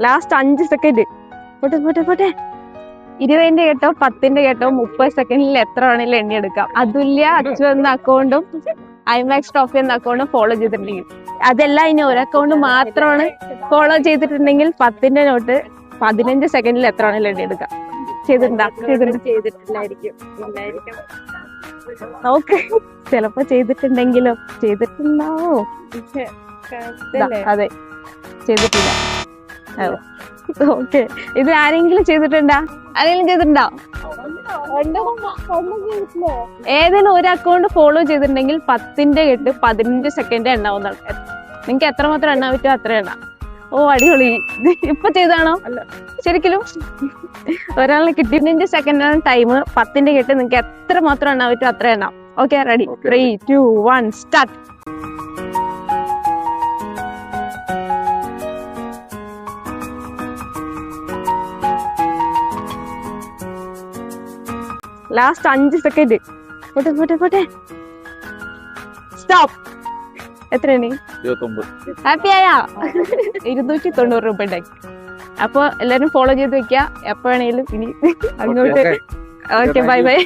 Last 5 second. പോട്ടെ പോട്ടെ പോട്ടെ. 20ന്റെ കേട്ടോ 10ന്റെ കേട്ടോ 30 സെക്കൻഡിൽ എത്ര വേണേലും എണ്ണിയെടുക്കാം. അതുല്യ അച്ചു എന്ന അക്കൗണ്ടും ഐമാക്സ് ട്രോഫി എന്ന അക്കൗണ്ടും ഫോളോ ചെയ്തിട്ടുണ്ടെങ്കിൽ, അതെല്ലാം ഇനി ഒരു അക്കൗണ്ട് മാത്രമാണ് ഫോളോ ചെയ്തിട്ടുണ്ടെങ്കിൽ 10ന്റെ നോട്ട് 15 സെക്കൻഡിൽ എത്ര വേണേലും എണ്ണിയെടുക്കാം. ചെയ്തിട്ടില്ലായിരിക്കും. ഓക്കെ, ചിലപ്പോ ചെയ്തിട്ടുണ്ടെങ്കിലോ. ചെയ്തിട്ടുണ്ടാവോ? അതെ, ചെയ്തിട്ടില്ല. ഓക്കെ, ഇത് ആരെങ്കിലും ചെയ്തിട്ടുണ്ടോ? ഏതെങ്കിലും ഒരു അക്കൗണ്ട് ഫോളോ ചെയ്തിട്ടുണ്ടെങ്കിൽ 10ന്റെ കേട്ട് 15 സെക്കൻഡ് എണ്ണാവുന്നതാണ്. നിങ്ങക്ക് എത്രമാത്രം എണ്ണാൻ പറ്റുമോ അത്ര എണ്ണ. ഓ അടിപൊളി. ഇപ്പൊ ചെയ്താണോ? ശരിക്കും ഒരാളെ കിട്ടി. 15 സെക്കൻഡാണ് ടൈം. 10ന്റെ കേട്ട് നിങ്ങക്ക് എത്ര മാത്രം എണ്ണാൻ പറ്റുമോ അത്ര എണ്ണാം. Okay, ready? 3, 2, 1 start. Last 5 second. പോട്ടെ പോട്ടെ പോട്ടെ. സ്റ്റോപ്പ്. എത്രയാണ്? 29. ഹാപ്പി ആയാ? 290 രൂപ ഉണ്ടാക്കി. അപ്പൊ എല്ലാരും ഫോളോ ചെയ്ത് വെക്കുക. എപ്പോ വേണേലും ഇനി അങ്ങോട്ട്. Okay, bye bye.